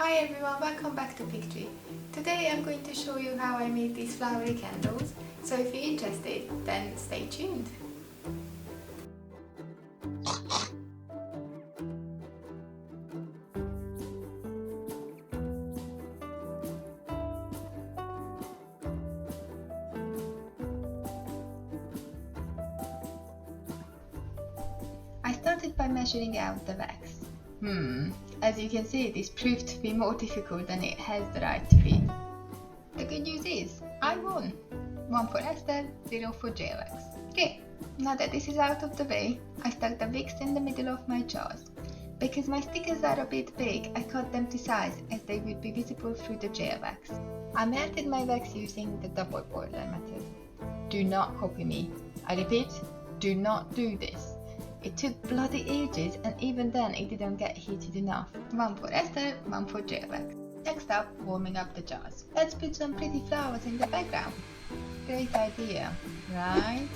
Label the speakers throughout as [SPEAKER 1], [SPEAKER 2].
[SPEAKER 1] Hi everyone, welcome back to Pictree. Today I'm going to show you how I made these flowery candles, so if you're interested, then stay tuned. I started by measuring out the wax. As you can see, this proved to be more difficult than it has the right to be. The good news is, I won! 1 for Esther, 0 for J-Wax. Okay, now that this is out of the way, I stuck the wicks in the middle of my jars. Because my stickers are a bit big, I cut them to size as they would be visible through the J-Wax. I melted my wax using the double boiler method. Do not copy me. I repeat, do not do this. It took bloody ages, and even then it didn't get heated enough. 1 for Esther, 1 for J-Wax. Next up, warming up the jars. Let's put some pretty flowers in the background. Great idea, right?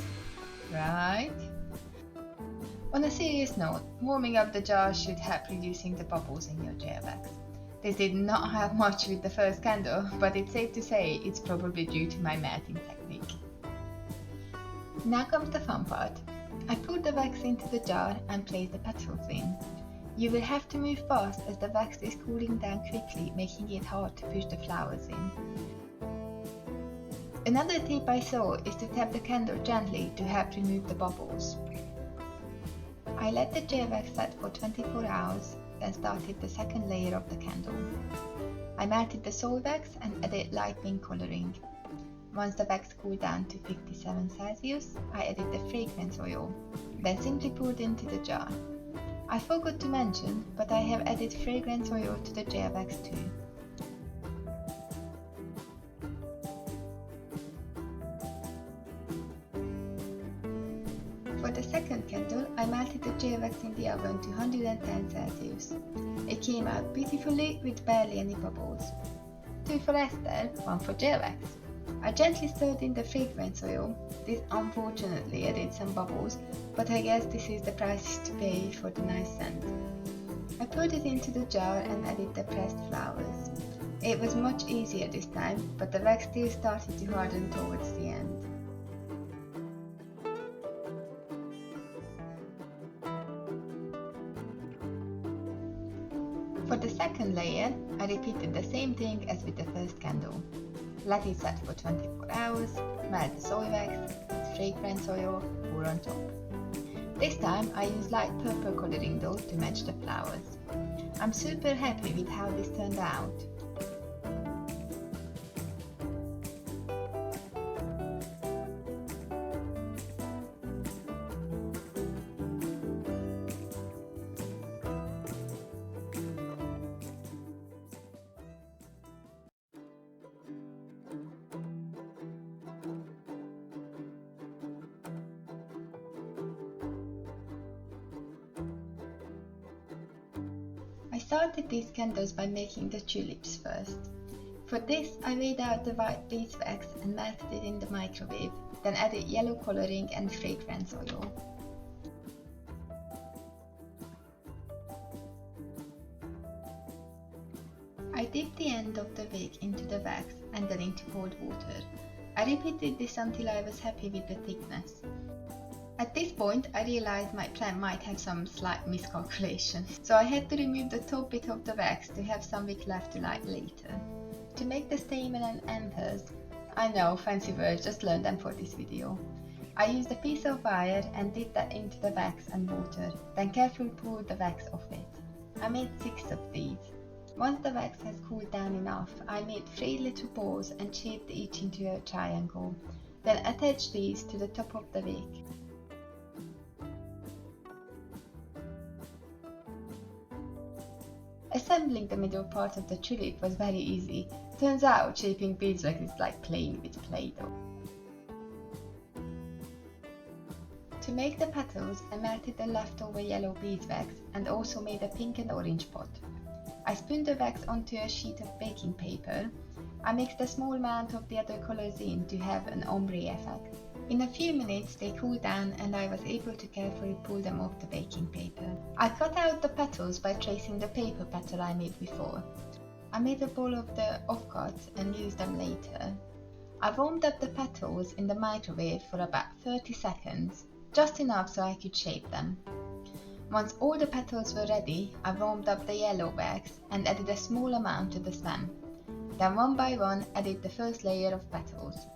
[SPEAKER 1] On a serious note, warming up the jars should help reducing the bubbles in your J-Wax. This did not have much with the first candle, but it's safe to say it's probably due to my melting technique. Now comes the fun part. I poured the wax into the jar and placed the petals in. You will have to move fast as the wax is cooling down quickly, making it hard to push the flowers in. Another tip I saw is to tap the candle gently to help remove the bubbles. I let the J-Wax set for 24 hours, then started the second layer of the candle. I melted the soy wax and added light pink coloring. Once the wax cooled down to 57 Celsius, I added the fragrance oil, then simply poured into the jar. I forgot to mention, but I have added fragrance oil to the J-Wax too. For the second candle, I melted the J-Wax in the oven to 110 Celsius. It came out beautifully with barely any bubbles. 2 for Esther, 1 for J-Wax. I gently stirred in the fragrance oil. This unfortunately added some bubbles, but I guess this is the price to pay for the nice scent. I poured it into the jar and added the pressed flowers. It was much easier this time, but the wax still started to harden towards the end. For the second layer, I repeated the same thing as with the first candle. Let it set for 24 hours, melt the soy wax, fragrance oil, pour on top. This time I used light purple coloring though to match the flowers. I'm super happy with how this turned out. I started these candles by making the tulips first. For this, I weighed out the white beeswax and melted it in the microwave, then added yellow coloring and fragrance oil. I dipped the end of the wick into the wax and then into cold water. I repeated this until I was happy with the thickness. At this point, I realized my plan might have some slight miscalculation, so I had to remove the top bit of the wax to have some wick left to light later. To make the stamen and anthers, I know, fancy words, just learned them for this video. I used a piece of wire and dipped that into the wax and water, then carefully poured the wax off it. I made 6 of these. Once the wax has cooled down enough, I made 3 little balls and shaped each into a triangle, then attached these to the top of the wick. Assembling the middle part of the tulip was very easy. Turns out shaping beeswax is like playing with Play-Doh. To make the petals, I melted the leftover yellow beeswax and also made a pink and orange pot. I spooned the wax onto a sheet of baking paper. I mixed a small amount of the other colors in to have an ombre effect. In a few minutes they cooled down and I was able to carefully pull them off the baking paper. I cut out the petals by tracing the paper petal I made before. I made a ball of the offcuts and used them later. I warmed up the petals in the microwave for about 30 seconds, just enough so I could shape them. Once all the petals were ready, I warmed up the yellow wax and added a small amount to the stem. Then one by one added the first layer of petals.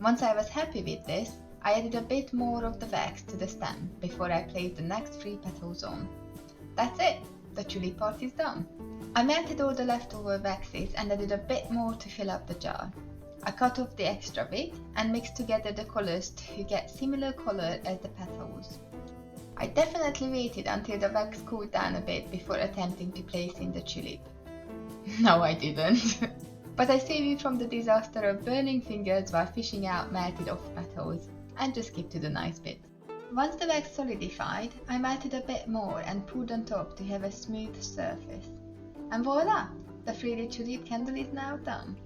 [SPEAKER 1] Once I was happy with this, I added a bit more of the wax to the stem before I placed the next 3 petals on. That's it! The tulip part is done. I melted all the leftover waxes and added a bit more to fill up the jar. I cut off the extra bit and mixed together the colours to get similar colour as the petals. I definitely waited until the wax cooled down a bit before attempting to place in the tulip. No, I didn't. But I saved you from the disaster of burning fingers while fishing out melted off petals, and just skip to the nice bit. Once the wax solidified, I melted a bit more and poured on top to have a smooth surface. And voila! The 3D tulip candle is now done.